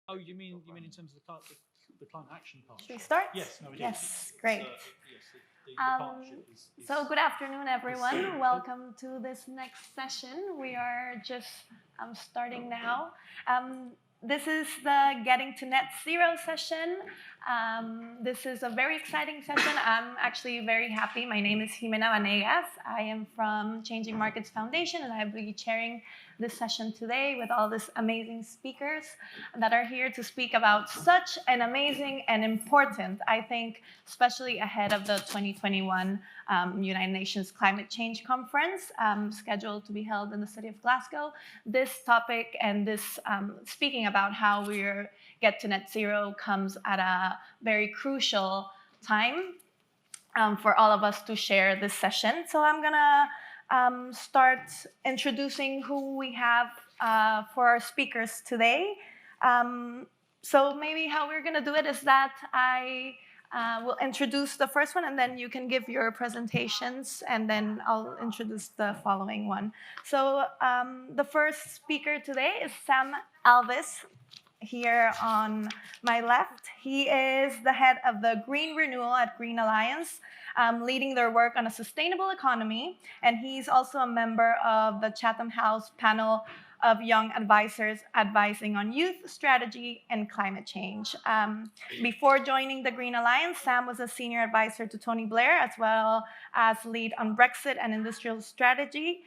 Oh, you mean in terms of the climate action part? Should we start? Yes, no, we do. Yes, great. Yes, the partnership is... So good afternoon, everyone. Welcome to this next session. We are just starting now. This is the Getting to Net Zero session. This is a very exciting session. I'm actually very happy. My name is Ximena Banegas. I am from Changing Markets Foundation, and I'll be chairing this session today with all these amazing speakers that are here to speak about such an amazing and important, I think, especially ahead of the 2021 United Nations Climate Change Conference scheduled to be held in the city of Glasgow. This topic and this speaking about how we get to net zero comes at a very crucial time for all of us to share this session. So I'm gonna start introducing who we have for our speakers today. So maybe how we're gonna do it is that I will introduce the first one, and then you can give your presentations, and then I'll introduce the following one. So the first speaker today is Sam Alvis, here on my left. He is the head of the Green Renewal at Green Alliance, leading their work on a sustainable economy, and he's also a member of the Chatham House panel of young advisors advising on youth strategy and climate change. Before joining the Green Alliance, Sam was a senior advisor to Tony Blair, as well as lead on Brexit and industrial strategy.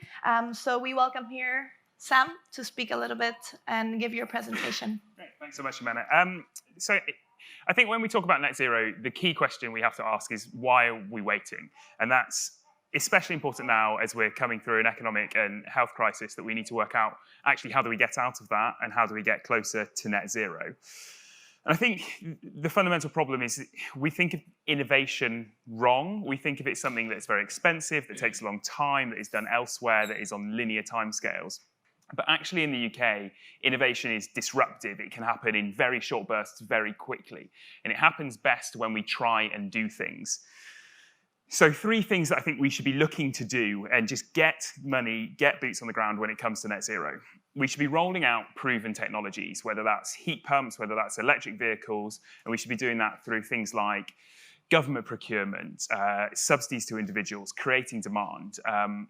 So we welcome here Sam to speak a little bit and give your presentation. Great. Thanks so much, Ximena. So I think when we talk about net zero, the key question we have to ask is, why are we waiting? And that's especially important now as we're coming through an economic and health crisis, that we need to work out, actually, how do we get out of that, and how do we get closer to net zero? And I think the fundamental problem is we think of innovation wrong. We think of it as something that's very expensive, that takes a long time, that is done elsewhere, that is on linear timescales. But actually in the UK, innovation is disruptive. It can happen in very short bursts very quickly. And it happens best when we try and do things. So 3 things that I think we should be looking to do and just get money, get boots on the ground when it comes to net zero. We should be rolling out proven technologies, whether that's heat pumps, whether that's electric vehicles, and we should be doing that through things like government procurement, subsidies to individuals, creating demand.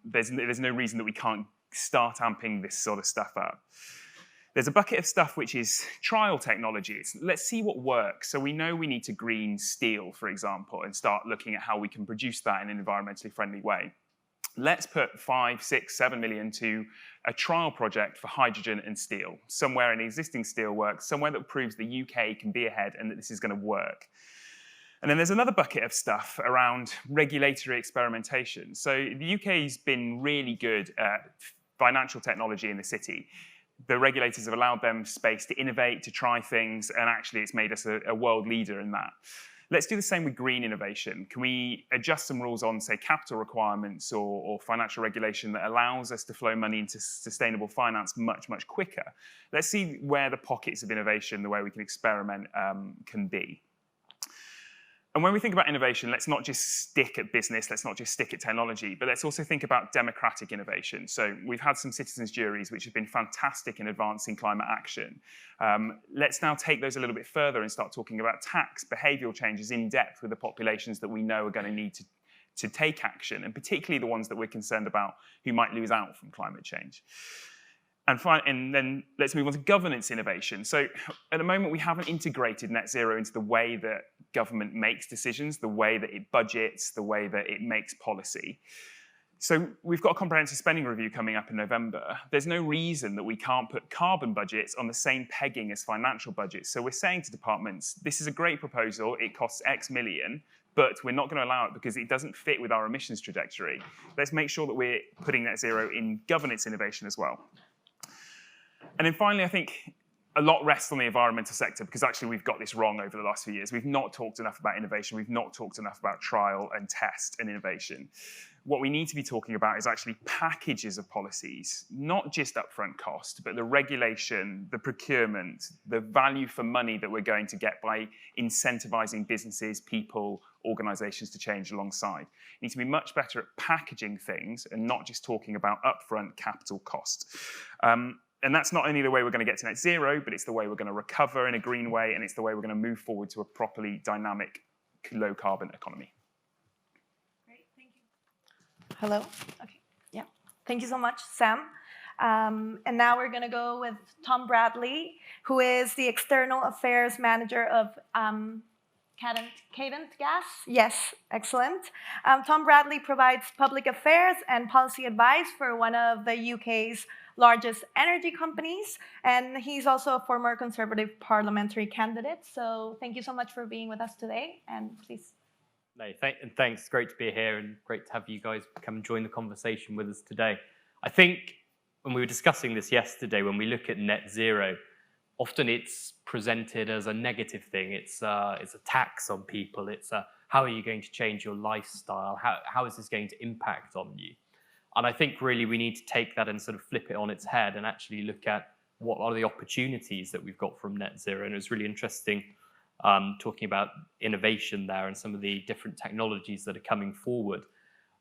There's no reason that we can't start amping this sort of stuff up. There's a bucket of stuff which is trial technologies. Let's see what works. So we know we need to green steel, for example, and start looking at how we can produce that in an environmentally friendly way. Let's put 5, 6, 7 million to a trial project for hydrogen and steel, somewhere in existing steelworks, somewhere that proves the UK can be ahead and that this is going to work. And then there's another bucket of stuff around regulatory experimentation. So the UK's been really good at financial technology in the city. The regulators have allowed them space to innovate, to try things, and actually it's made us a world leader in that. Let's do the same with green innovation. Can we adjust some rules on, say, capital requirements or financial regulation that allows us to flow money into sustainable finance much, much quicker? Let's see where the pockets of innovation, the way we can experiment, can be. And when we think about innovation, let's not just stick at business, let's not just stick at technology, but let's also think about democratic innovation. So we've had some citizens' juries which have been fantastic in advancing climate action. Let's now take those a little bit further and start talking about tax, behavioural changes in depth with the populations that we know are going to need to take action, and particularly the ones that we're concerned about who might lose out from climate change. And then let's move on to governance innovation. So at the moment, we haven't integrated net zero into the way that government makes decisions, the way that it budgets, the way that it makes policy. So we've got a comprehensive spending review coming up in November. There's no reason that we can't put carbon budgets on the same pegging as financial budgets. So we're saying to departments, this is a great proposal, it costs X million, but we're not going to allow it because it doesn't fit with our emissions trajectory. Let's make sure that we're putting net zero in governance innovation as well. And then finally, I think a lot rests on the environmental sector, because actually we've got this wrong over the last few years. We've not talked enough about innovation. We've not talked enough about trial and test and innovation. What we need to be talking about is actually packages of policies, not just upfront cost, but the regulation, the procurement, the value for money that we're going to get by incentivizing businesses, people, organizations to change alongside. We need to be much better at packaging things and not just talking about upfront capital cost. And that's not only the way we're going to get to net zero, but it's the way we're going to recover in a green way, and it's the way we're going to move forward to a properly dynamic, low-carbon economy. Great, thank you. Hello. Okay, yeah. Thank you so much, Sam. And now we're going to go with Tom Bradley, who is the External Affairs Manager of Cadent Gas. Yes, excellent. Tom Bradley provides public affairs and policy advice for one of the UK's largest energy companies, and he's also a former Conservative parliamentary candidate. So thank you so much for being with us today, and please. No, thanks. It's great to be here and great to have you guys come and join the conversation with us today. I think when we were discussing this yesterday, when we look at net zero, often it's presented as a negative thing. It's a tax on people. It's how are you going to change your lifestyle? How is this going to impact on you? And I think really we need to take that and sort of flip it on its head and actually look at what are the opportunities that we've got from net zero. And it was really interesting talking about innovation there and some of the different technologies that are coming forward.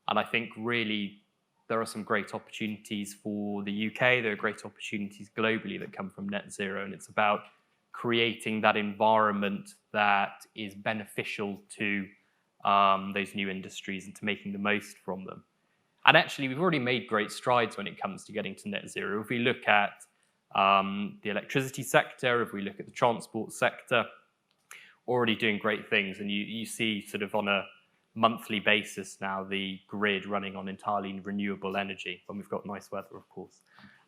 And I think really there are some great opportunities for the UK. There are great opportunities globally that come from net zero. And it's about creating that environment that is beneficial to those new industries and to making the most from them. And actually, we've already made great strides when it comes to getting to net zero. If we look at the electricity sector, if we look at the transport sector, already doing great things. And you see sort of on a monthly basis now the grid running on entirely renewable energy, when we've got nice weather, of course.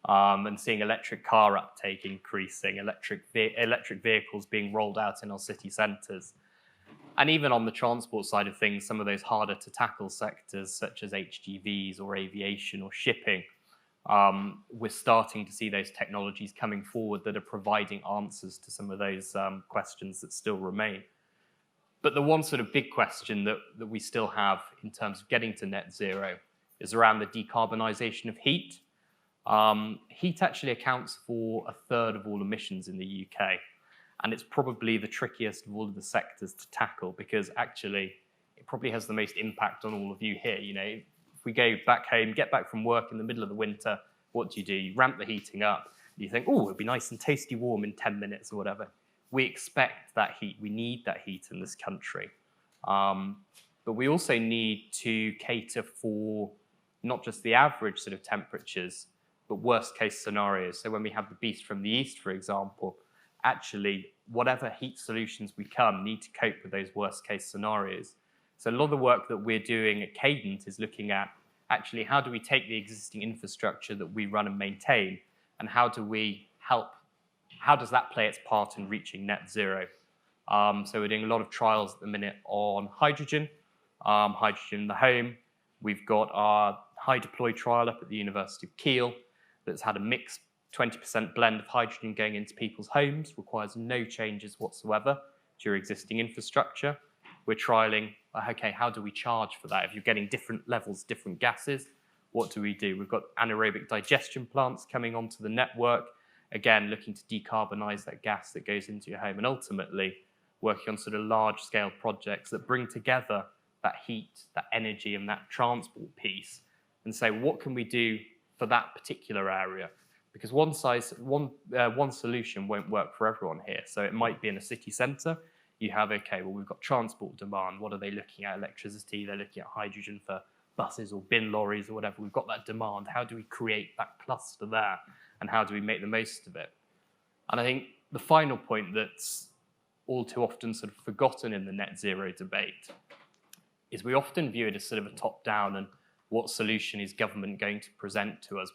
And seeing electric car uptake increasing, electric vehicles being rolled out in our city centres. And even on the transport side of things, some of those harder to tackle sectors such as HGVs or aviation or shipping, we're starting to see those technologies coming forward that are providing answers to some of those questions that still remain. But the one sort of big question that we still have in terms of getting to net zero is around the decarbonisation of heat. Heat actually accounts for 1/3 of all emissions in the UK. And it's probably the trickiest of all of the sectors to tackle because actually it probably has the most impact on all of you here. You know, if we go back home, get back from work in the middle of the winter, what do? You ramp the heating up. You think, oh, it'd be nice and tasty warm in 10 minutes or whatever. We expect that heat. We need that heat in this country. But we also need to cater for not just the average sort of temperatures, but worst case scenarios. So when we have the beast from the east, for example, actually, whatever heat solutions we need to cope with those worst case scenarios. So a lot of the work that we're doing at Cadent is looking at actually how do we take the existing infrastructure that we run and maintain and how do we help, how does that play its part in reaching net zero? So we're doing a lot of trials at the minute on hydrogen, hydrogen in the home. We've got our high deploy trial up at the University of Cllr that's had a mixed 20% blend of hydrogen going into people's homes, requires no changes whatsoever to your existing infrastructure. We're trialling, okay, how do we charge for that? If you're getting different levels, different gases, what do we do? We've got anaerobic digestion plants coming onto the network, again, looking to decarbonize that gas that goes into your home and ultimately working on sort of large-scale projects that bring together that heat, that energy and that transport piece and say, what can we do for that particular area? Because one solution won't work for everyone here. So it might be in a city centre. You have, okay, well, we've got transport demand. What are they looking at? Electricity. They're looking at hydrogen for buses or bin lorries or whatever. We've got that demand. How do we create that cluster there? And how do we make the most of it? And I think the final point that's all too often sort of forgotten in the net zero debate is we often view it as sort of a top-down and what solution is government going to present to us?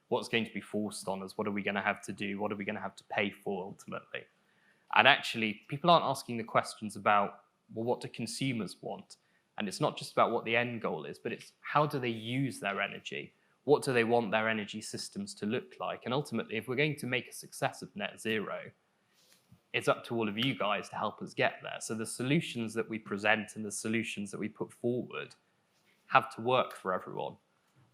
What's going to be forced on us? What are we going to have to do? What are we going to have to pay for ultimately? And actually, people aren't asking the questions about, well, what do consumers want? And it's not just about what the end goal is, but it's how do they use their energy? What do they want their energy systems to look like? And ultimately, if we're going to make a success of net zero, it's up to all of you guys to help us get there. So the solutions that we present and the solutions that we put forward have to work for everyone.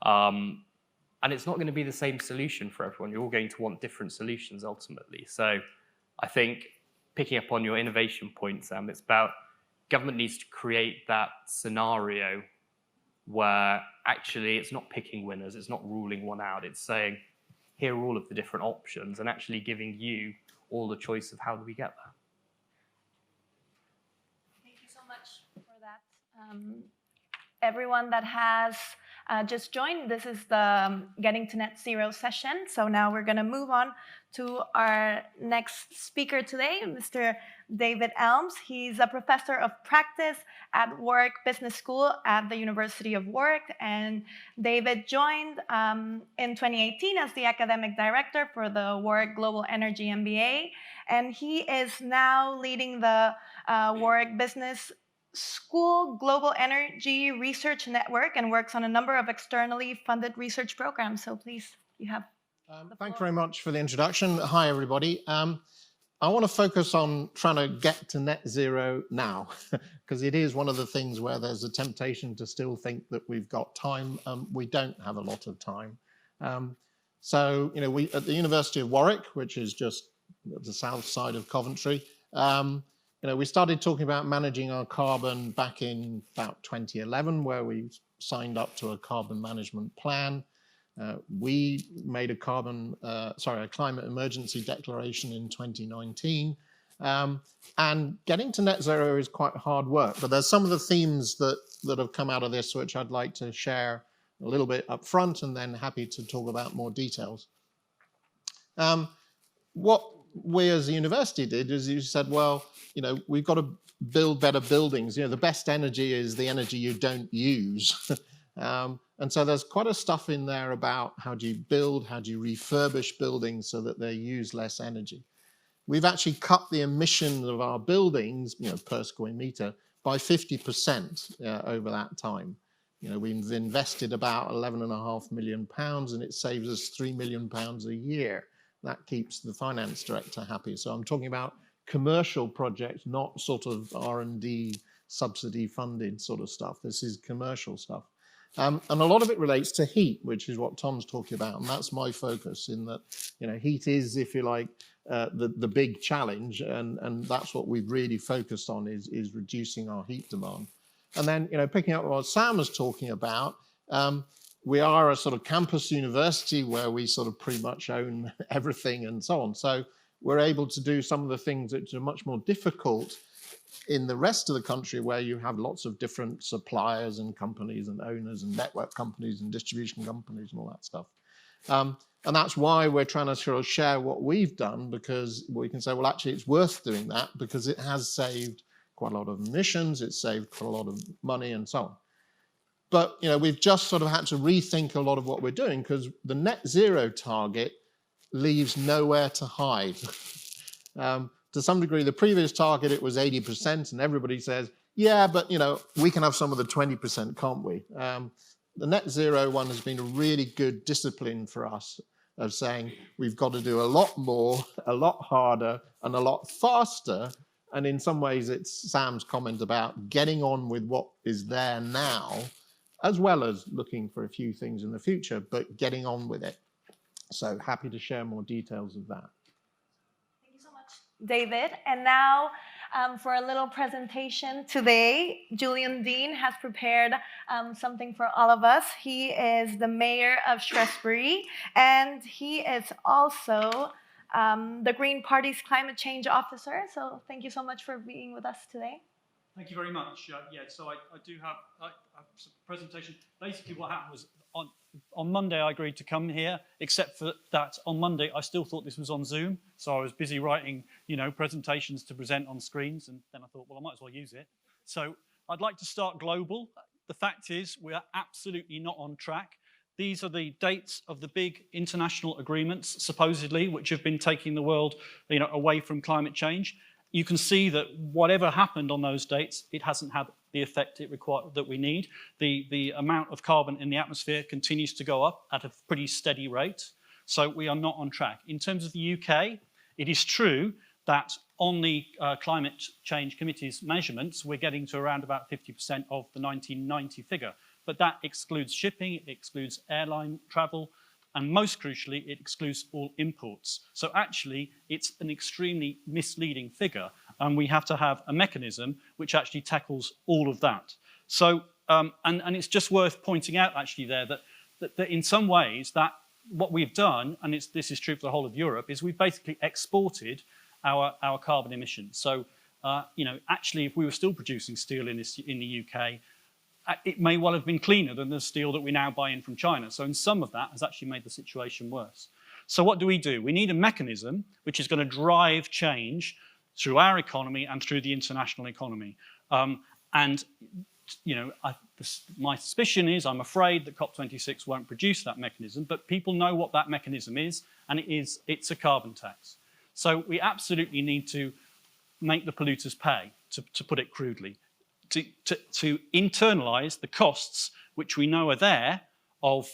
And it's not going to be the same solution for everyone. You're all going to want different solutions ultimately. So I think picking up on your innovation point, Sam, it's about government needs to create that scenario where actually it's not picking winners, it's not ruling one out. It's saying, hear all of the different options and actually giving you all the choice of how do we get there. Thank you so much for that. Everyone that has just joined, this is the Getting to Net Zero session. So now we're going to move on to our next speaker today, Mr. David Elmes. He's a professor of practice at Warwick Business School at the University of Warwick. And David joined in 2018 as the academic director for the Warwick Global Energy MBA. And he is now leading the Warwick Business School Global Energy Research Network and works on a number of externally funded research programs. So please, you have thanks very much for the introduction. Hi, everybody. I want to focus on trying to get to net zero now, because it is one of the things where there's a temptation to still think that we've got time. We don't have a lot of time. So, you know, we at the University of Warwick, which is just the south side of Coventry, you know, we started talking about managing our carbon back in about 2011, where we signed up to a carbon management plan. We made a climate emergency declaration in 2019. And getting to net zero is quite hard work, but there's some of the themes that have come out of this which I'd like to share a little bit up front, and then happy to talk about more details. What we as a university did is you said, well, you know, we've got to build better buildings. You know, the best energy is the energy you don't use. And so there's quite a stuff in there about how do you build, how do you refurbish buildings so that they use less energy. We've actually cut the emissions of our buildings, you know, per square meter by 50% over that time. You know, we've invested about £11.5 million, and it saves us £3 million a year. That keeps the finance director happy. So I'm talking about commercial projects, not sort of R&D subsidy funded sort of stuff. This is commercial stuff. And a lot of it relates to heat, which is what Tom's talking about. And that's my focus, in that, you know, heat is, if you like, the big challenge. And that's what we've really focused on is reducing our heat demand. And then, you know, picking up what Sam was talking about, we are a sort of campus university where we sort of pretty much own everything and so on. So we're able to do some of the things that are much more difficult in the rest of the country, where you have lots of different suppliers and companies and owners and network companies and distribution companies and all that stuff. And that's why we're trying to sort of share what we've done, because we can say, well, actually, it's worth doing that because it has saved quite a lot of emissions, it's saved quite a lot of money and so on. But, you know, we've just sort of had to rethink a lot of what we're doing, because the net zero target leaves nowhere to hide. To some degree, the previous target, it was 80%, and everybody says, yeah, but, you know, we can have some of the 20%, can't we? The net zero one has been a really good discipline for us, of saying we've got to do a lot more, a lot harder, and a lot faster. And in some ways, it's Sam's comment about getting on with what is there now, as well as looking for a few things in the future, but getting on with it. So happy to share more details of that. David. And now for a little presentation today, Julian Dean has prepared something for all of us. He is the mayor of Strasbury, and he is also the Green Party's climate change officer. So thank you so much for being with us today. Thank you very much. Yeah, so I do have a presentation. Basically what happened was on Monday I agreed to come here, except for that on Monday I still thought this was on Zoom. So I was busy writing, you know, presentations to present on screens, and then I thought, well, I might as well use it. So I'd like to start global. The fact is we are absolutely not on track. These are the dates of the big international agreements, supposedly, which have been taking the world, you know, away from climate change. You can see that whatever happened on those dates, it hasn't had the effect it required that we need. The amount of carbon in the atmosphere continues to go up at a pretty steady rate. So we are not on track. In terms of the UK, it is true that on the Climate Change Committee's measurements, we're getting to around about 50% of the 1990 figure. But that excludes shipping, it excludes airline travel, and most crucially, it excludes all imports. So actually, it's an extremely misleading figure, and we have to have a mechanism which actually tackles all of that. So, and it's just worth pointing out actually there that in some ways that what we've done, and this is true for the whole of Europe, is we've basically exported our carbon emissions. So, actually, if we were still producing steel in the UK, it may well have been cleaner than the steel that we now buy in from China. So, in some of that has actually made the situation worse. So, what do? We need a mechanism which is going to drive change through our economy and through the international economy. My suspicion is, I'm afraid that COP26 won't produce that mechanism, but people know what that mechanism is, and it's a carbon tax. So we absolutely need to make the polluters pay, to put it crudely, to internalise the costs which we know are there of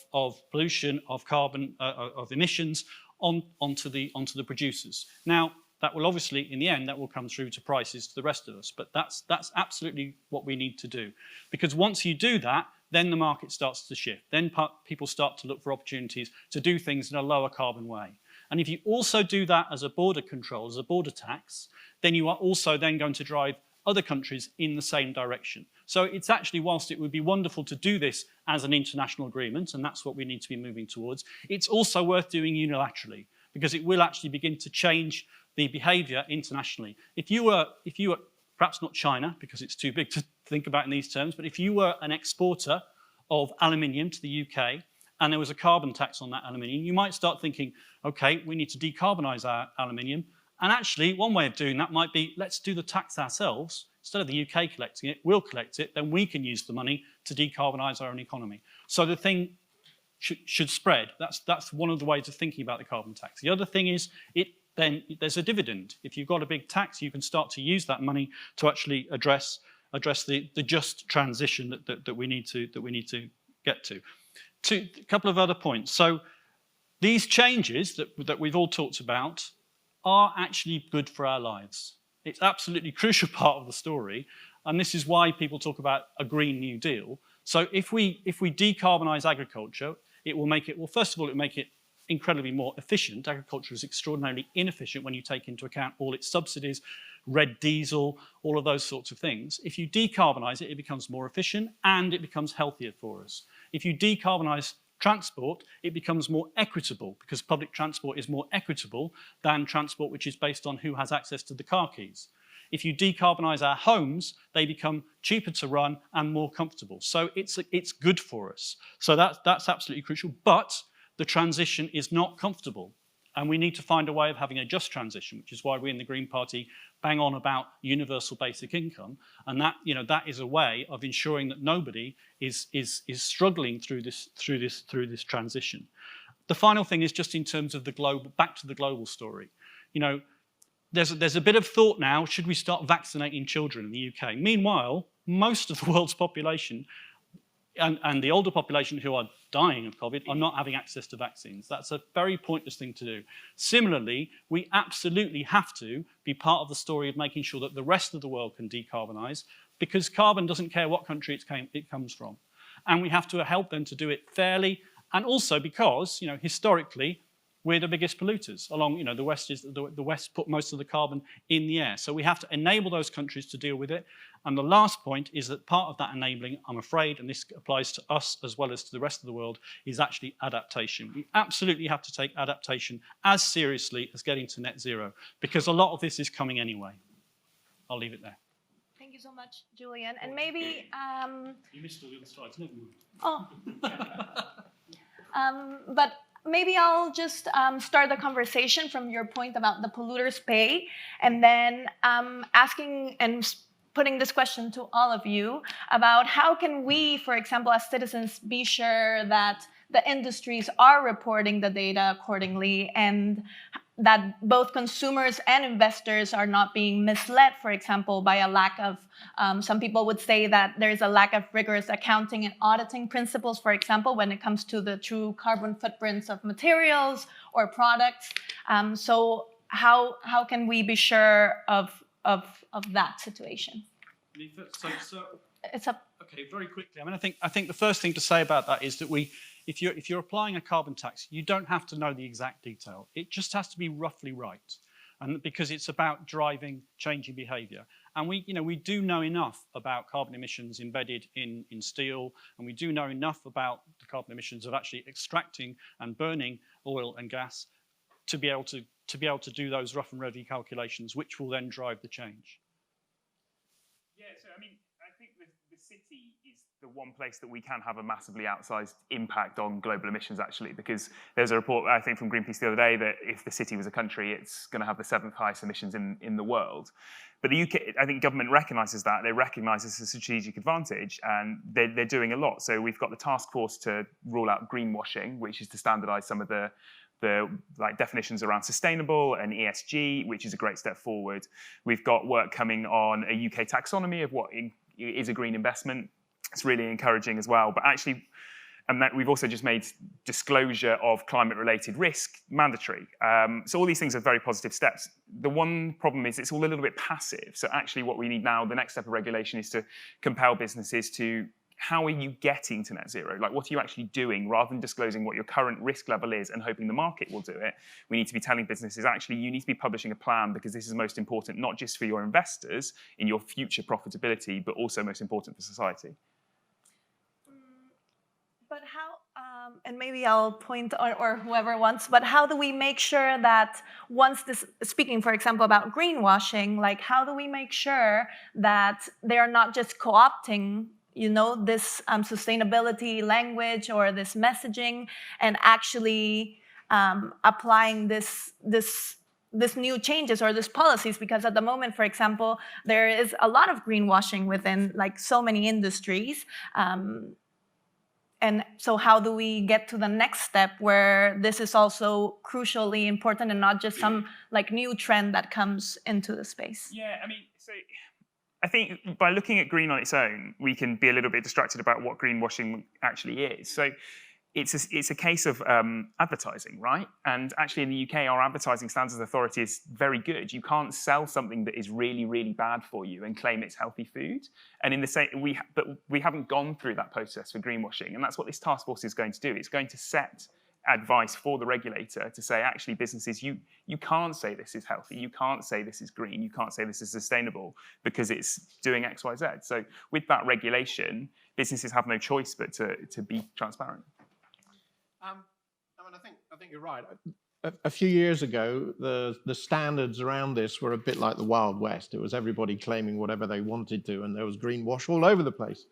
pollution, of carbon, of emissions onto the producers. Now, that will obviously, in the end, that will come through to prices to the rest of us. But that's absolutely what we need to do. Because once you do that, then the market starts to shift. Then people start to look for opportunities to do things in a lower carbon way. And if you also do that as a border control, as a border tax, then you are also then going to drive other countries in the same direction. So it's actually, whilst it would be wonderful to do this as an international agreement, and that's what we need to be moving towards, it's also worth doing unilaterally, because it will actually begin to change the behaviour internationally. If you were, perhaps not China, because it's too big to think about in these terms, but if you were an exporter of aluminium to the UK, and there was a carbon tax on that aluminium, you might start thinking, okay, we need to decarbonise our aluminium. And actually, one way of doing that might be, let's do the tax ourselves. Instead of the UK collecting it, we'll collect it, then we can use the money to decarbonise our own economy. So the thing should spread. That's one of the ways of thinking about the carbon tax. The other thing is, then there's a dividend. If you've got a big tax, you can start to use that money to actually address the just transition that we need to get to. A couple of other points. So these changes that we've all talked about are actually good for our lives. It's absolutely crucial part of the story, and this is why people talk about a Green New Deal. So if we decarbonise agriculture, it will make it, well, first of all, it will make it incredibly more efficient. Agriculture is extraordinarily inefficient when you take into account all its subsidies, red diesel, all of those sorts of things. If you decarbonise it, it becomes more efficient and it becomes healthier for us. If you decarbonise transport, it becomes more equitable, because public transport is more equitable than transport which is based on who has access to the car keys. If you decarbonise our homes, they become cheaper to run and more comfortable. So it's good for us. So that's absolutely crucial. But the transition is not comfortable. And we need to find a way of having a just transition, which is why we in the Green Party bang on about universal basic income. And that is a way of ensuring that nobody is struggling through this transition. The final thing is just in terms of the global, back to the global story. There's a bit of thought now, should we start vaccinating children in the UK? Meanwhile, most of the world's population and the older population who are dying of COVID are not having access to vaccines. That's a very pointless thing to do. Similarly, we absolutely have to be part of the story of making sure that the rest of the world can decarbonise, because carbon doesn't care what country it comes from. And we have to help them to do it fairly, and also because, historically, we're the biggest polluters. The West put most of the carbon in the air. So we have to enable those countries to deal with it. And the last point is that part of that enabling, I'm afraid, and this applies to us as well as to the rest of the world, is actually adaptation. We absolutely have to take adaptation as seriously as getting to net zero, because a lot of this is coming anyway. I'll leave it there. Thank you so much, Julian. And maybe... You missed all the other slides, never mind. But maybe I'll just start the conversation from your point about the polluters pay, and then asking and putting this question to all of you about how can we, for example, as citizens, be sure that the industries are reporting the data accordingly, and that both consumers and investors are not being misled, for example, by a lack of, some people would say that there's a lack of rigorous accounting and auditing principles, for example, when it comes to the true carbon footprints of materials or products. So how can we be sure of that situation? It's up. Okay, very quickly. I think the first thing to say about that is that if you're applying a carbon tax, you don't have to know the exact detail. It just has to be roughly right, and because it's about driving changing behaviour. And we do know enough about carbon emissions embedded in steel, and we do know enough about the carbon emissions of actually extracting and burning oil and gas to be able to do those rough and ready calculations, which will then drive the change. Yeah, so I mean, I think the city is the one place that we can have a massively outsized impact on global emissions, actually, because there's a report, I think, from Greenpeace the other day that if the city was a country, it's going to have the 7th highest emissions in the world. But the UK, I think government recognises that. They recognise it's a strategic advantage, and they're doing a lot. So we've got the task force to rule out greenwashing, which is to standardise some of the definitions around sustainable and ESG, which is a great step forward. We've got work coming on a UK taxonomy of what is a green investment. It's really encouraging as well. But actually, and that we've also just made disclosure of climate-related risk mandatory. So all these things are very positive steps. The one problem is it's all a little bit passive. So actually what we need now, the next step of regulation is to compel businesses to, how are you getting to net zero? Like, what are you actually doing? Rather than disclosing what your current risk level is and hoping the market will do it, we need to be telling businesses, actually, you need to be publishing a plan, because this is most important, not just for your investors in your future profitability, but also most important for society. But how, and maybe I'll point, or whoever wants, but how do we make sure that once this, speaking, for example, about greenwashing, like, how do we make sure that they are not just co-opting this sustainability language or this messaging, and actually applying this new changes or this policies? Because at the moment, for example, there is a lot of greenwashing within like so many industries. And so how do we get to the next step where this is also crucially important and not just some like new trend that comes into the space? Yeah, I mean, so I think by looking at green on its own, we can be a little bit distracted about what greenwashing actually is. So it's a case of advertising, right? And actually in the UK, our Advertising Standards Authority is very good. You can't sell something that is really, really bad for you and claim it's healthy food. And in the same, but we haven't gone through that process for greenwashing. And that's what this task force is going to do. It's going to set advice for the regulator to say, actually, businesses, you can't say this is healthy, you can't say this is green, you can't say this is sustainable because it's doing X, Y, Z. So with that regulation, businesses have no choice but to be transparent. I mean, I think you're right. A few years ago, the standards around this were a bit like the Wild West. It was everybody claiming whatever they wanted to, and there was greenwash all over the place.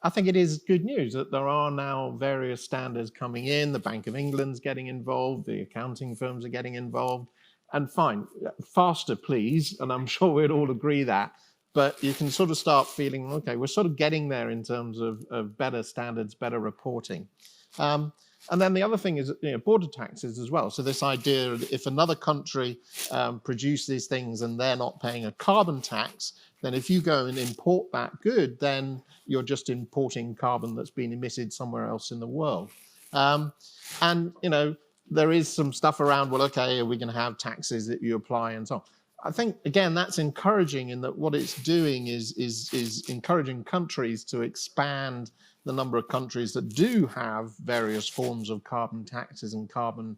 I think it is good news that there are now various standards coming in. The Bank of England's getting involved, the accounting firms are getting involved, and fine, faster please, and I'm sure we'd all agree that, but you can sort of start feeling, okay, we're sort of getting there in terms of better standards, better reporting. And then the other thing is, border taxes as well. So this idea, if another country produces these things and they're not paying a carbon tax, then if you go and import that good, then you're just importing carbon that's been emitted somewhere else in the world. And, there is some stuff around, well, okay, are we going to have taxes that you apply and so on? I think, again, that's encouraging in that what it's doing is encouraging countries to expand the number of countries that do have various forms of carbon taxes and carbon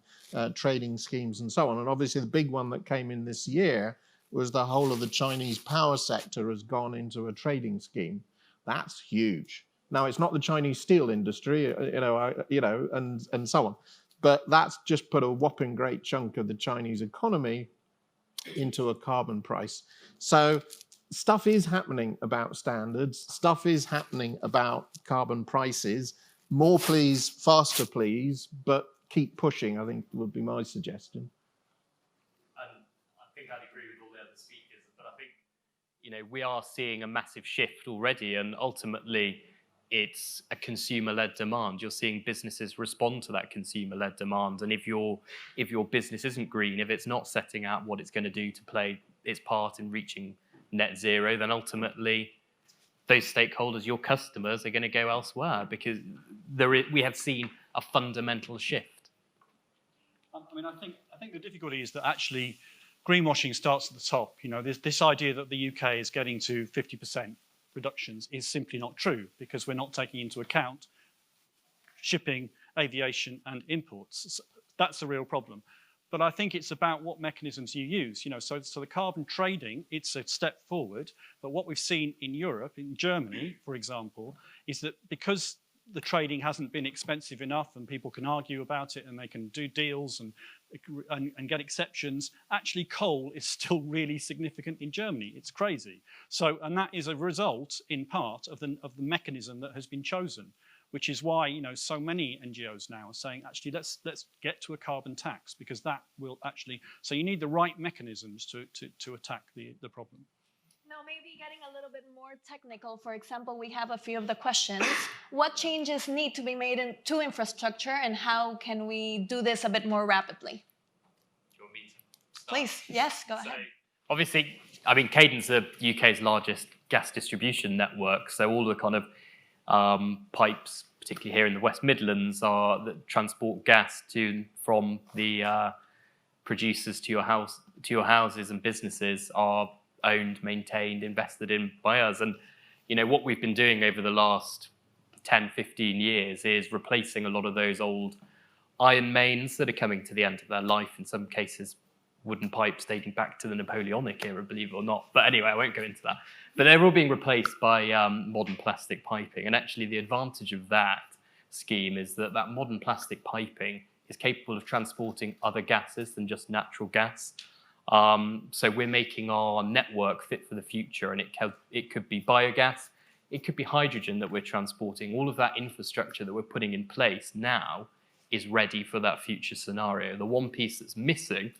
trading schemes and so on. And obviously the big one that came in this year was the whole of the Chinese power sector has gone into a trading scheme. That's huge. Now, it's not the Chinese steel industry, and so on, but that's just put a whopping great chunk of the Chinese economy into a carbon price. So stuff is happening about standards, stuff is happening about carbon prices. More please, faster please, but keep pushing, I think would be my suggestion. And I think I'd agree with all the other speakers, but I think, we are seeing a massive shift already, and ultimately it's a consumer-led demand. You're seeing businesses respond to that consumer-led demand, and if your business isn't green, if it's not setting out what it's going to do to play its part in reaching net zero, then ultimately those stakeholders, your customers, are going to go elsewhere, because we have seen a fundamental shift. I mean, I think the difficulty is that actually greenwashing starts at the top. This idea that the UK is getting to 50% reductions is simply not true, because we're not taking into account shipping, aviation, and imports. So that's a real problem. but I think it's about what mechanisms you use. So the carbon trading, it's a step forward. But what we've seen in Europe, in Germany, for example, is that because the trading hasn't been expensive enough and people can argue about it and they can do deals and get exceptions, actually coal is still really significant in Germany. It's crazy. So, and that is a result in part of the mechanism that has been chosen, which is why so many NGOs now are saying, actually, let's get to a carbon tax, because that will actually, so you need the right mechanisms to attack the problem. Now, maybe getting a little bit more technical, for example, we have a few of the questions. What changes need to be made to infrastructure, and how can we do this a bit more rapidly? Do you want me to start? Please, yes, go ahead. Obviously, I mean, Cadent's the UK's largest gas distribution network, so all the kind of pipes, particularly here in the West Midlands, that transport gas from the producers to your houses and businesses are owned, maintained, invested in by us. And what we've been doing over the last 10, 15 years is replacing a lot of those old iron mains that are coming to the end of their life, in some cases wooden pipes dating back to the Napoleonic era, believe it or not. But anyway, I won't go into that. But they're all being replaced by modern plastic piping. And actually the advantage of that scheme is that modern plastic piping is capable of transporting other gases than just natural gas. So we're making our network fit for the future, and it could be biogas, it could be hydrogen that we're transporting. All of that infrastructure that we're putting in place now is ready for that future scenario. The one piece that's missing,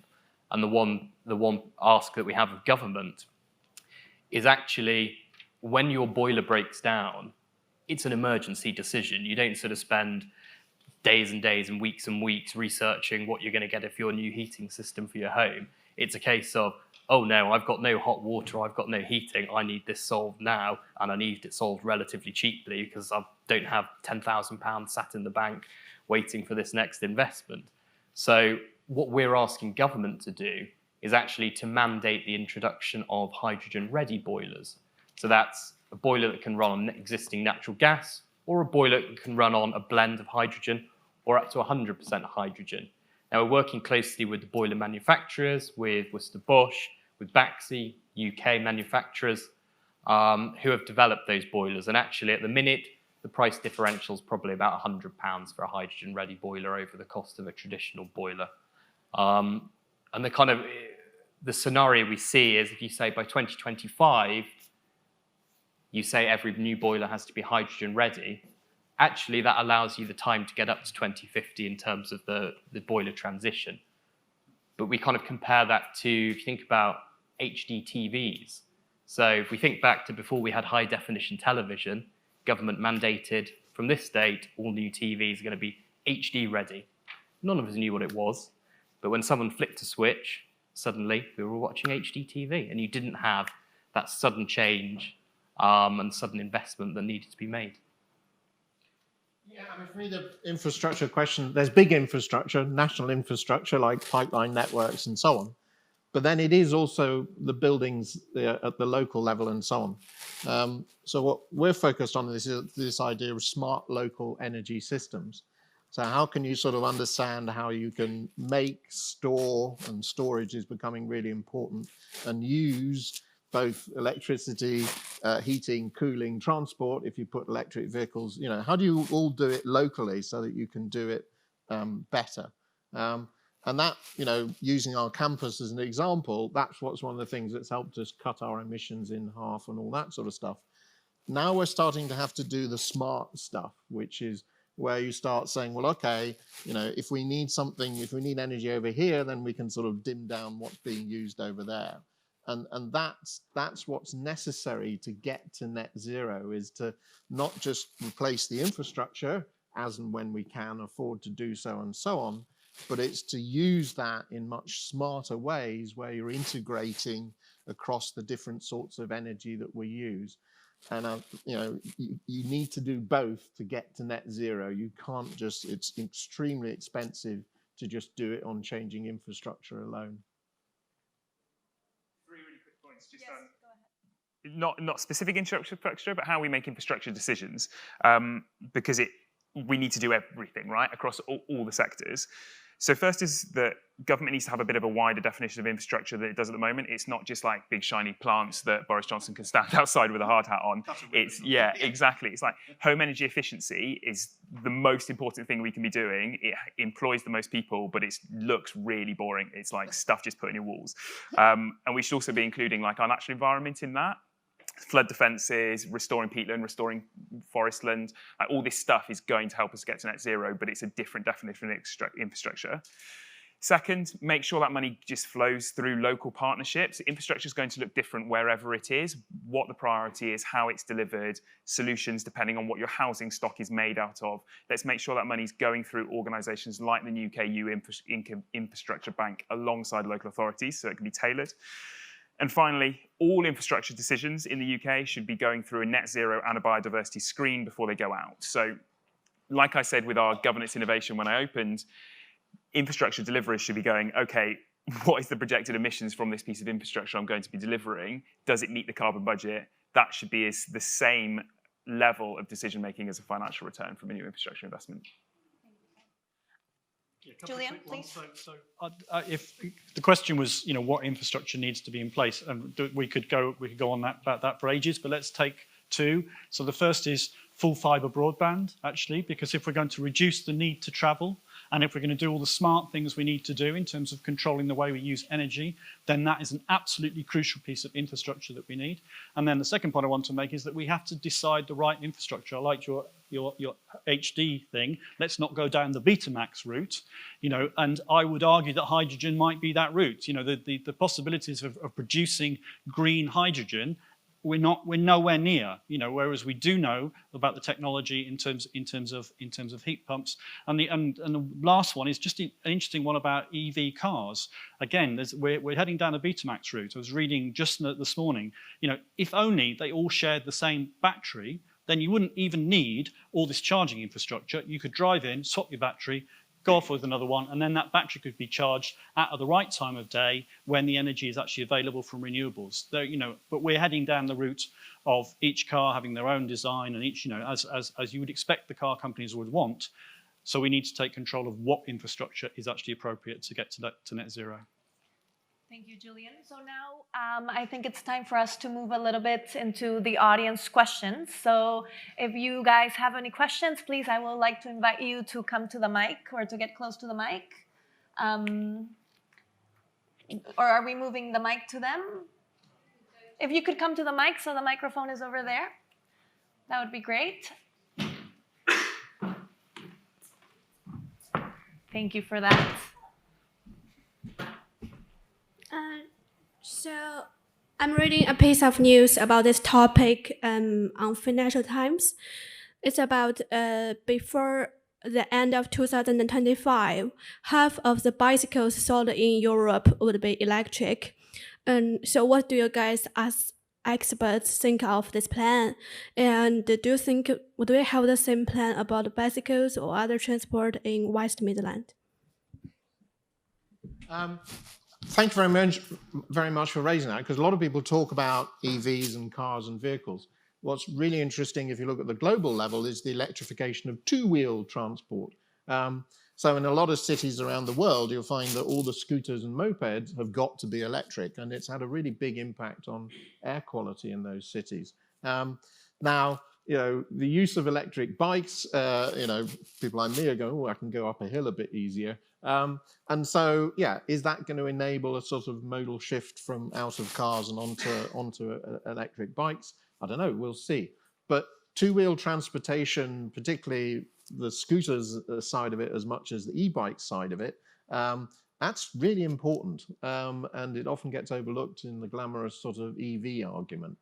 and the one ask that we have of government, is actually when your boiler breaks down, it's an emergency decision. You don't sort of spend days and days and weeks researching what you're going to get for your new heating system for your home. It's a case of, oh no, I've got no hot water, I've got no heating, I need this solved now, and I need it solved relatively cheaply because I don't have £10,000 sat in the bank waiting for this next investment. So what we're asking government to do is actually to mandate the introduction of hydrogen-ready boilers. So that's a boiler that can run on existing natural gas, or a boiler that can run on a blend of hydrogen, or up to 100% hydrogen. Now, we're working closely with the boiler manufacturers, with Worcester Bosch, with Baxi, UK manufacturers, who have developed those boilers. And actually, at the minute, the price differential is probably about £100 for a hydrogen-ready boiler over the cost of a traditional boiler. And the scenario we see is, if you say by 2025, you say every new boiler has to be hydrogen-ready, actually, that allows you the time to get up to 2050 in terms of the boiler transition. But we kind of compare that to, if you think about HD TVs. So if we think back to before we had high-definition television, government mandated from this date, all new TVs are going to be HD ready. None of us knew what it was. But when someone flicked a switch, suddenly we were watching HD TV, and you didn't have that sudden change and sudden investment that needed to be made. Yeah, I mean, for me, the infrastructure question, there's big infrastructure, national infrastructure like pipeline networks and so on. But then it is also the buildings at the local level and so on. So what we're focused on is this idea of smart local energy systems. So how can you sort of understand how you can make, store, and storage is becoming really important, and use both electricity, heating, cooling, transport, if you put electric vehicles, how do you all do it locally so that you can do it better? And that, using our campus as an example, that's what's one of the things that's helped us cut our emissions in half and all that sort of stuff. Now we're starting to have to do the smart stuff, which is where you start saying, well, okay, if we need something, if we need energy over here, then we can sort of dim down what's being used over there. And that's what's necessary to get to net zero, is to not just replace the infrastructure as and when we can afford to do so and so on, but it's to use that in much smarter ways where you're integrating across the different sorts of energy that we use. And you need to do both to get to net zero. You can't just, it's extremely expensive to just do it on changing infrastructure alone. Just not specific infrastructure, but how we make infrastructure decisions, because we need to do everything, right, across all the sectors. So first is that government needs to have a bit of a wider definition of infrastructure than it does at the moment. It's not just like big shiny plants that Boris Johnson can stand outside with a hard hat on. It's, yeah, exactly. It's like home energy efficiency is the most important thing we can be doing. It employs the most people, but it looks really boring. It's like stuff just put in your walls. And we should also be including like our natural environment in that. Flood defences, restoring peatland, restoring forestland, like all this stuff is going to help us get to net zero, but it's a different definition of infrastructure. Second, make sure that money just flows through local partnerships. Infrastructure is going to look different wherever it is, what the priority is, how it's delivered, solutions depending on what your housing stock is made out of. Let's make sure that money's going through organisations like the UKU Infrastructure Bank alongside local authorities so it can be tailored. And finally, all infrastructure decisions in the UK should be going through a net zero and a biodiversity screen before they go out. So like I said with our governance innovation when I opened, infrastructure deliverers should be going, okay, what is the projected emissions from this piece of infrastructure I'm going to be delivering? Does it meet the carbon budget? That should be the same level of decision making as a financial return from a new infrastructure investment. Yeah, Julian, please. So if the question was, what infrastructure needs to be in place, and we could go on about that for ages, but let's take two. So the first is full fibre broadband, actually, because if we're going to reduce the need to travel, and if we're going to do all the smart things we need to do in terms of controlling the way we use energy, then that is an absolutely crucial piece of infrastructure that we need. And then the second point I want to make is that we have to decide the right infrastructure. I liked your HD thing. Let's not go down the Betamax route, and I would argue that hydrogen might be that route. The possibilities of producing green hydrogen, we're nowhere near, whereas we do know about the technology in terms of heat pumps. And the last one is just an interesting one about EV cars. Again, we're heading down a Betamax route. I was reading just this morning, if only they all shared the same battery, then you wouldn't even need all this charging infrastructure. You could drive in, swap your battery, go off with another one, and then that battery could be charged at the right time of day when the energy is actually available from renewables. But we're heading down the route of each car having their own design and each, as you would expect the car companies would want. So we need to take control of what infrastructure is actually appropriate to get to net zero. Thank you, Julian. So now I think it's time for us to move a little bit into the audience questions. So if you guys have any questions, please, I would like to invite you to come to the mic or to get close to the mic. Or are we moving the mic to them? If you could come to the mic, so the microphone is over there, that would be great. Thank you for that. So I'm reading a piece of news about this topic on Financial Times. It's about before the end of 2025, half of the bicycles sold in Europe would be electric. And so what do you guys as experts think of this plan? And do you think, would we have the same plan about bicycles or other transport in West Midlands? Thank you very much for raising that, because a lot of people talk about EVs and cars and vehicles. What's really interesting, if you look at the global level, is the electrification of two-wheel transport. So in a lot of cities around the world, you'll find that all the scooters and mopeds have got to be electric, and it's had a really big impact on air quality in those cities. Now, the use of electric bikes, people like me are going, oh, I can go up a hill a bit easier. And so, is that going to enable a sort of modal shift from out of cars and onto electric bikes? I don't know, we'll see. But two-wheel transportation, particularly the scooters side of it as much as the e-bike side of it, that's really important. And it often gets overlooked in the glamorous sort of EV argument.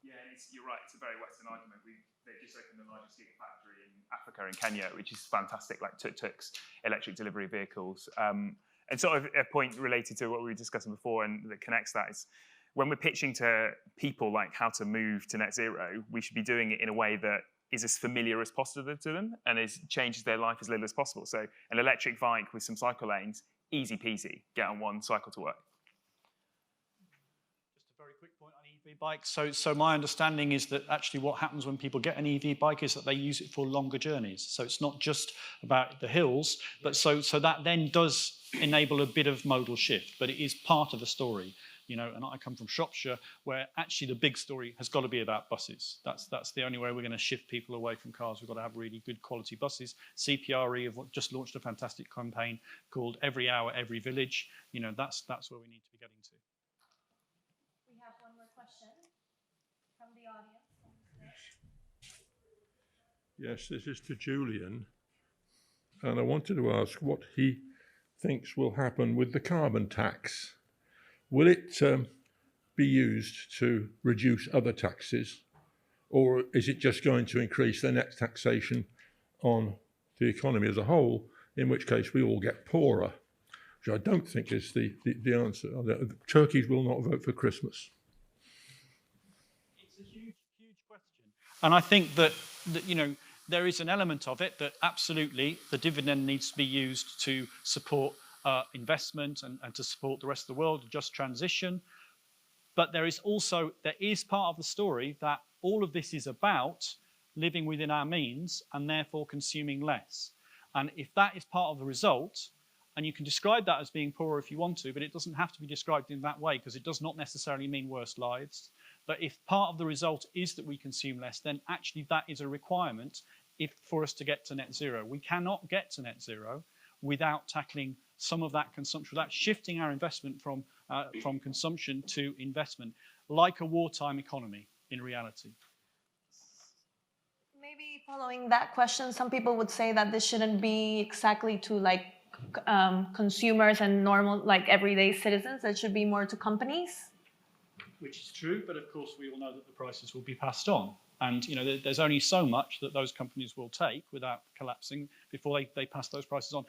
Yeah, you're right, it's a very Western argument. They've just opened the largest gigafactory in Africa, in Kenya, which is fantastic, like tuk-tuks, electric delivery vehicles. And sort of a point related to what we were discussing before and that connects that is, when we're pitching to people like how to move to net zero, we should be doing it in a way that is as familiar as possible to them and changes their life as little as possible. So an electric bike with some cycle lanes, easy peasy, get on one, cycle to work. Just a very quick point on EV bikes. So my understanding is that actually what happens when people get an EV bike is that they use it for longer journeys. So it's not just about the hills, but so that then does enable a bit of modal shift, but it is part of the story. And I come from Shropshire, where actually the big story has got to be about buses. That's the only way we're going to shift people away from cars. We've got to have really good quality buses. CPRE have just launched a fantastic campaign called Every Hour, Every Village. That's where we need to be getting to. We have one more question from the audience. Yes, this is to Julian. And I wanted to ask what he thinks will happen with the carbon tax. Will it be used to reduce other taxes, or is it just going to increase the net taxation on the economy as a whole, in which case we all get poorer, which I don't think is the answer. Turkeys will not vote for Christmas. It's a huge question. And I think that there is an element of it that absolutely the dividend needs to be used to support investment and to support the rest of the world, just transition. But there is part of the story that all of this is about living within our means and therefore consuming less. And if that is part of the result, and you can describe that as being poorer if you want to, but it doesn't have to be described in that way because it does not necessarily mean worse lives. But if part of the result is that we consume less, then actually that is a requirement for us to get to net zero. We cannot get to net zero without tackling some of that consumption, without shifting our investment from consumption to investment, like a wartime economy in reality. Maybe following that question, some people would say that this shouldn't be exactly to consumers and normal, everyday citizens. It should be more to companies. Which is true, but of course we all know that the prices will be passed on. And there's only so much that those companies will take without collapsing before they pass those prices on.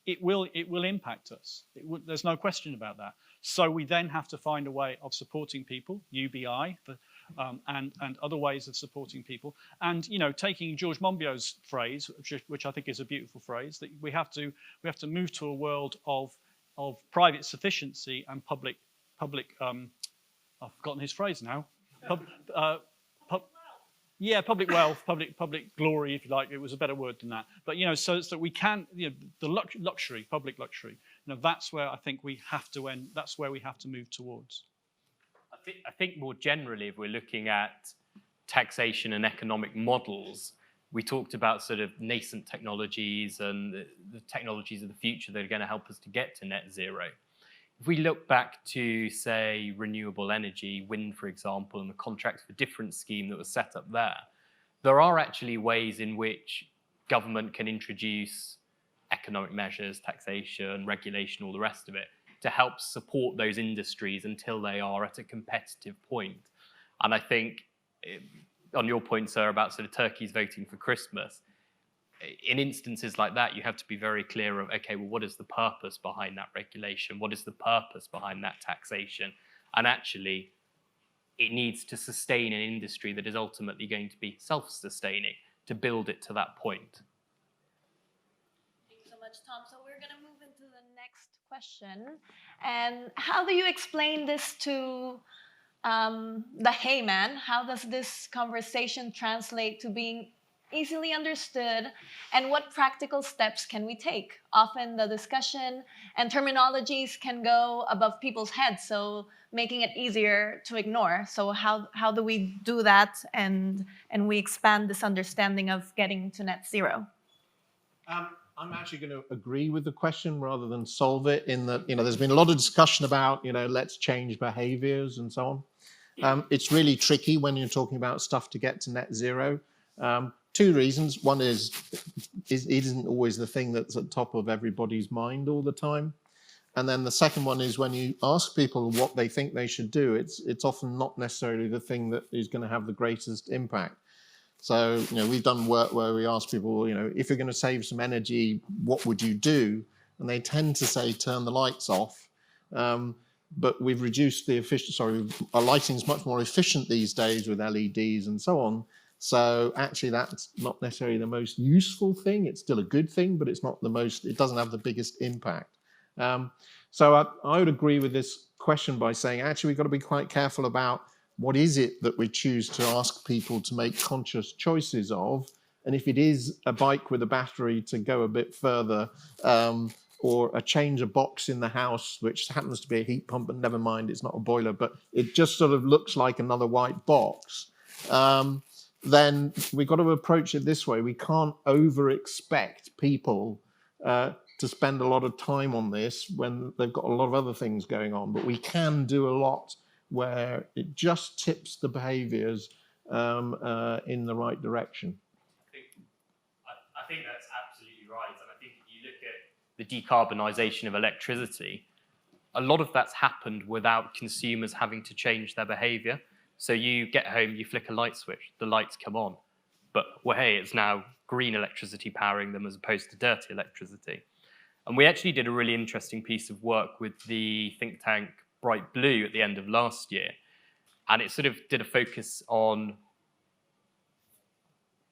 It will impact us. There's no question about that. So we then have to find a way of supporting people, UBI, and other ways of supporting people. And taking George Monbiot's phrase, which I think is a beautiful phrase, that we have to move to a world of private sufficiency and public. I've forgotten his phrase now. Public wealth, public glory, if you like. It was a better word than that. But so that we can, the luxury, public luxury. That's where I think we have to end. That's where we have to move towards. I think more generally, if we're looking at taxation and economic models, we talked about sort of nascent technologies and the technologies of the future that are going to help us to get to net zero. If we look back to, say, renewable energy, wind, for example, and the contracts for difference scheme that was set up there are actually ways in which government can introduce economic measures, taxation, regulation, all the rest of it, to help support those industries until they are at a competitive point. And I think, on your point, sir, about sort of turkeys voting for Christmas, in instances like that, you have to be very clear of, okay, well, what is the purpose behind that regulation? What is the purpose behind that taxation? And actually, it needs to sustain an industry that is ultimately going to be self-sustaining to build it to that point. Thanks so much, Tom. So we're going to move into the next question. And how do you explain this to the hey man? How does this conversation translate to being easily understood, and what practical steps can we take? Often the discussion and terminologies can go above people's heads, so making it easier to ignore. So how do we do that and we expand this understanding of getting to net zero? I'm actually going to agree with the question rather than solve it, in that there's been a lot of discussion about let's change behaviors and so on. It's really tricky when you're talking about stuff to get to net zero. Two reasons. One is it isn't always the thing that's at the top of everybody's mind all the time. And then the second one is when you ask people what they think they should do, it's often not necessarily the thing that is going to have the greatest impact. So, we've done work where we ask people, if you're going to save some energy, what would you do? And they tend to say, turn the lights off. But we've reduced the efficiency, our lighting's much more efficient these days with LEDs and so on. So actually that's not necessarily the most useful thing. It's still a good thing, but it's not the most, it doesn't have the biggest impact. So I would agree with this question by saying, actually, we've got to be quite careful about what is it that we choose to ask people to make conscious choices of. And if it is a bike with a battery to go a bit further, or a change of box in the house, which happens to be a heat pump, and never mind, it's not a boiler, but it just sort of looks like another white box, then we've got to approach it this way. We can't over-expect people to spend a lot of time on this when they've got a lot of other things going on, but we can do a lot where it just tips the behaviours in the right direction. I think that's absolutely right. And I think if you look at the decarbonisation of electricity, a lot of that's happened without consumers having to change their behaviour. So you get home, you flick a light switch, the lights come on. But, well, hey, it's now green electricity powering them as opposed to dirty electricity. And we actually did a really interesting piece of work with the think tank Bright Blue at the end of last year. And it sort of did a focus on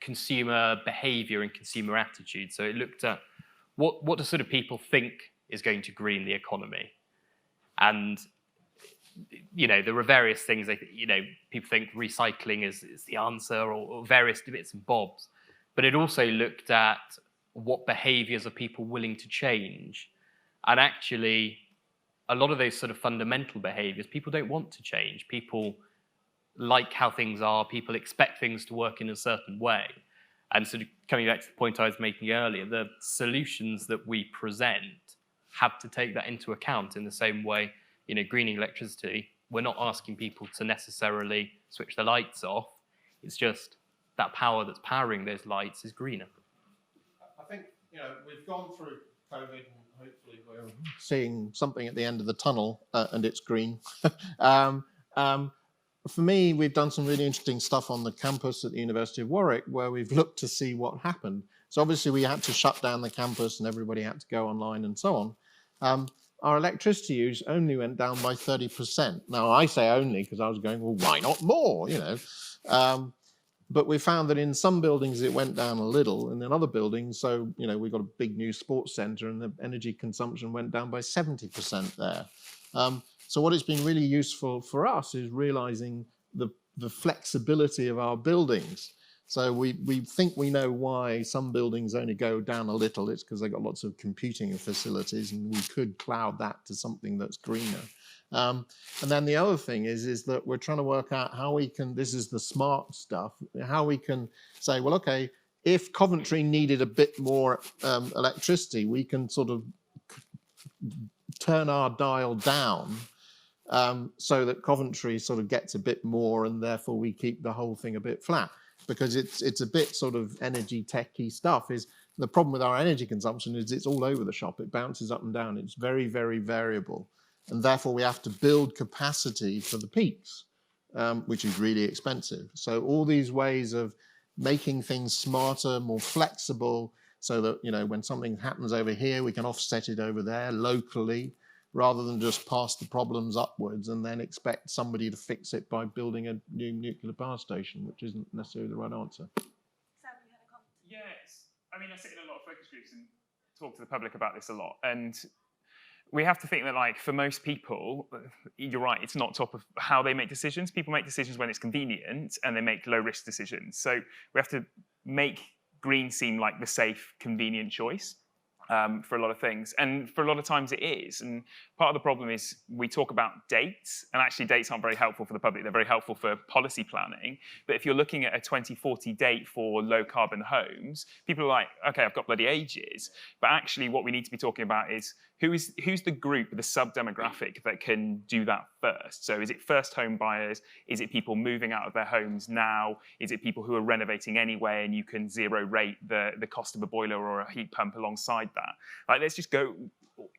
consumer behaviour and consumer attitude. So it looked at what do sort of people think is going to green the economy. And, you know, there were various things, you know, people think recycling is the answer, or various bits and bobs. But it also looked at what behaviours are people willing to change. And actually, a lot of those sort of fundamental behaviours, people don't want to change. People like how things are. People expect things to work in a certain way. And sort of coming back to the point I was making earlier, the solutions that we present have to take that into account in the same way, you know, greening electricity, we're not asking people to necessarily switch the lights off. It's just that power that's powering those lights is greener. I think, you know, we've gone through COVID and hopefully we're seeing something at the end of the tunnel, and it's green. For me, we've done some really interesting stuff on the campus at the University of Warwick where we've looked to see what happened. So obviously we had to shut down the campus and everybody had to go online and so on. Our electricity use only went down by 30%. Now, I say only because I was going, well, why not more, you know? But we found that in some buildings it went down a little, and in other buildings, so, you know, we've got a big new sports centre and the energy consumption went down by 70% there. So what has been really useful for us is realising the flexibility of our buildings. So we think we know why some buildings only go down a little. It's because they've got lots of computing facilities, and we could cloud that to something that's greener. And then the other thing is that we're trying to work out how we can, this is the smart stuff, how we can say, well, okay, if Coventry needed a bit more electricity, we can sort of turn our dial down so that Coventry sort of gets a bit more, and therefore we keep the whole thing a bit flat. Because it's a bit sort of energy techy stuff. Is the problem with our energy consumption is it's all over the shop. It bounces up and down. It's very, very variable. And therefore we have to build capacity for the peaks, which is really expensive. So all these ways of making things smarter, more flexible, so that, you know, when something happens over here, we can offset it over there locally, rather than just pass the problems upwards and then expect somebody to fix it by building a new nuclear power station, which isn't necessarily the right answer. Yes, I mean, I sit in a lot of focus groups and talk to the public about this a lot. And we have to think that, like, for most people, you're right, it's not top of how they make decisions. People make decisions when it's convenient, and they make low-risk decisions. So we have to make green seem like the safe, convenient choice. For a lot of things, and for a lot of times it is. And part of the problem is we talk about dates, and actually dates aren't very helpful for the public. They're very helpful for policy planning. But if you're looking at a 2040 date for low carbon homes, people are like, okay, I've got bloody ages. But actually what we need to be talking about is who's the group, the sub-demographic that can do that first. So is it first home buyers? Is it people moving out of their homes now? Is it people who are renovating anyway and you can zero rate the cost of a boiler or a heat pump alongside that? Like, let's just go,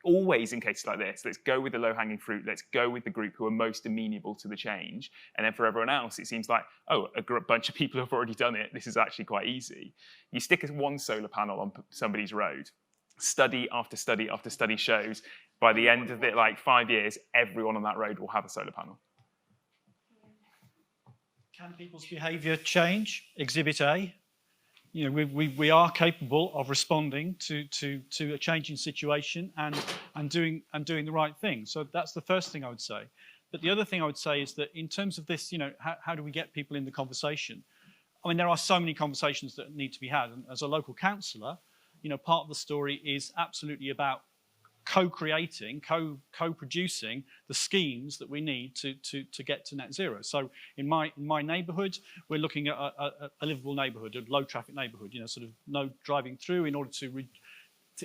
always in cases like this, let's go with the low-hanging fruit. Let's go with the group who are most amenable to the change. And then for everyone else, it seems like, oh, a bunch of people have already done it. This is actually quite easy. You stick one solar panel on somebody's road, study after study after study shows by the end of it, like 5 years, everyone on that road will have a solar panel. Can people's behaviour change? Exhibit A. You know, we are capable of responding to a changing situation, and and doing the right thing. So that's the first thing I would say. But the other thing I would say is that in terms of this, how do we get people in the conversation? I mean, there are so many conversations that need to be had. And as a local councillor, part of the story is absolutely about co-creating, co-producing the schemes that we need to get to net zero. So in my neighbourhood, we're looking at a livable neighbourhood, a low traffic neighbourhood, sort of no driving through in order to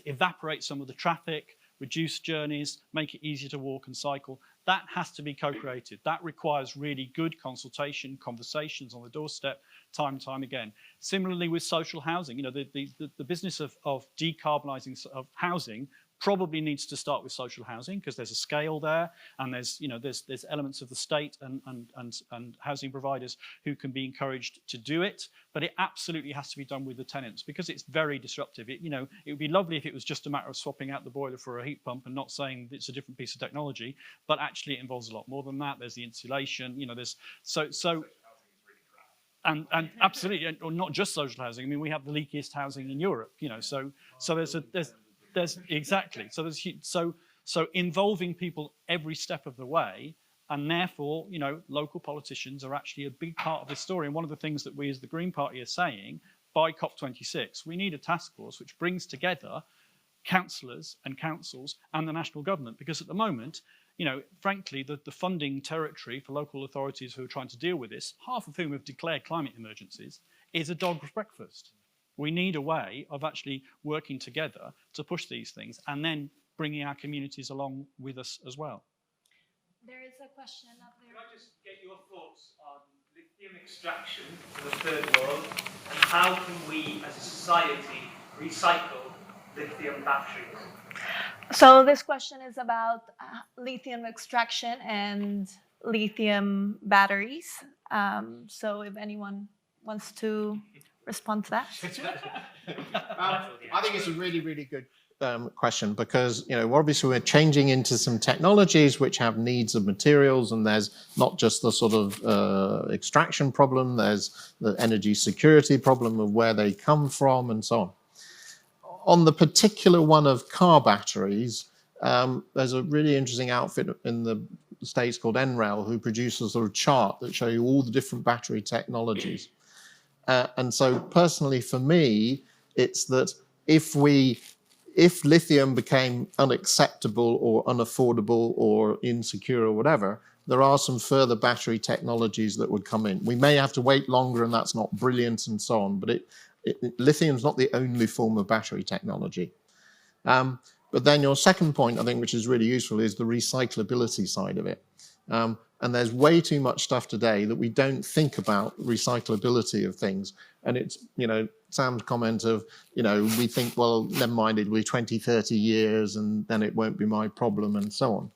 evaporate some of the traffic, reduce journeys, make it easier to walk and cycle. That has to be co-created. That requires really good consultation, conversations on the doorstep, time and time again. Similarly with social housing, the business of decarbonising of housing probably needs to start with social housing because there's a scale there, and there's elements of the state and housing providers who can be encouraged to do it, but it absolutely has to be done with the tenants because it's very disruptive. It would be lovely if it was just a matter of swapping out the boiler for a heat pump and not saying it's a different piece of technology, but actually it involves a lot more than that. There's the insulation, there's and absolutely, or not just social housing. I mean, we have the leakiest housing in Europe, so there's exactly. So involving people every step of the way, and therefore, local politicians are actually a big part of this story. And one of the things that we as the Green Party are saying by COP26, we need a task force which brings together councillors and councils and the national government, because at the moment, frankly, the funding territory for local authorities who are trying to deal with this, half of whom have declared climate emergencies, is a dog's breakfast. We need a way of actually working together to push these things and then bringing our communities along with us as well. There is a question up there. Can I just get your thoughts on lithium extraction in the third world, and how can we as a society recycle lithium batteries? So this question is about lithium extraction and lithium batteries. So if anyone wants to respond to that. I think it's a really, really good question because, obviously we're changing into some technologies which have needs of materials, and there's not just the sort of extraction problem, there's the energy security problem of where they come from and so on. On the particular one of car batteries, there's a really interesting outfit in the States called NREL who produces a sort of chart that show you all the different battery technologies. And so personally for me, it's that if lithium became unacceptable or unaffordable or insecure or whatever, there are some further battery technologies that would come in. We may have to wait longer and that's not brilliant and so on, but lithium's not the only form of battery technology. But then your second point, I think, which is really useful, is the recyclability side of it. And there's way too much stuff today that we don't think about recyclability of things. And it's, Sam's comment of, we think, well, never mind, it'll be 20, 30 years and then it won't be my problem and so on.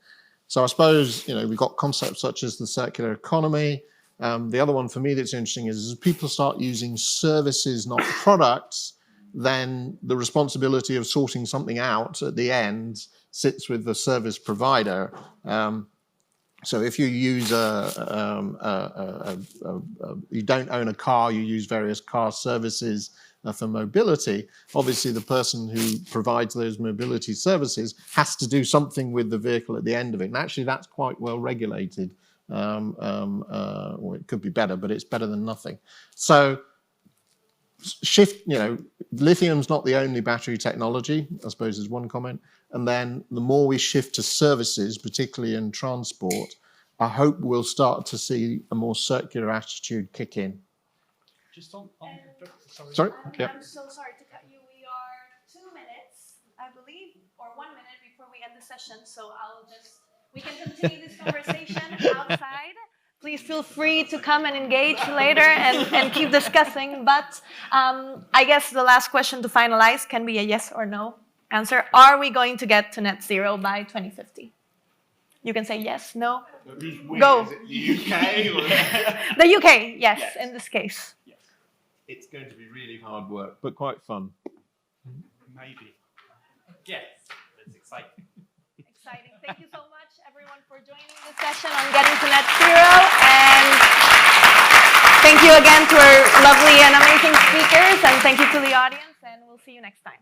So I suppose, we've got concepts such as the circular economy. The other one for me that's interesting is as people start using services, not products, then the responsibility of sorting something out at the end sits with the service provider. So if you use you don't own a car, you use various car services for mobility, obviously the person who provides those mobility services has to do something with the vehicle at the end of it. And actually that's quite well regulated. Well, it could be better, but it's better than nothing. So lithium's not the only battery technology, I suppose is one comment. And then the more we shift to services, particularly in transport, I hope we'll start to see a more circular attitude kick in. Just on sorry? I'm so sorry to cut you. We are 2 minutes, I believe, or 1 minute before we end the session. So we can continue this conversation outside. Please feel free to come and engage later and keep discussing. But I guess the last question to finalize can be a yes or no answer. Are we going to get to net zero by 2050? You can say yes, no. Go. Is it the UK? Or? The UK, yes, in this case. Yes. It's going to be really hard work, but quite fun. maybe. Yes, it's exciting. Exciting. Thank you so much, everyone, for joining this session on Getting to Net Zero. And thank you again to our lovely and amazing speakers. And thank you to the audience. And we'll see you next time.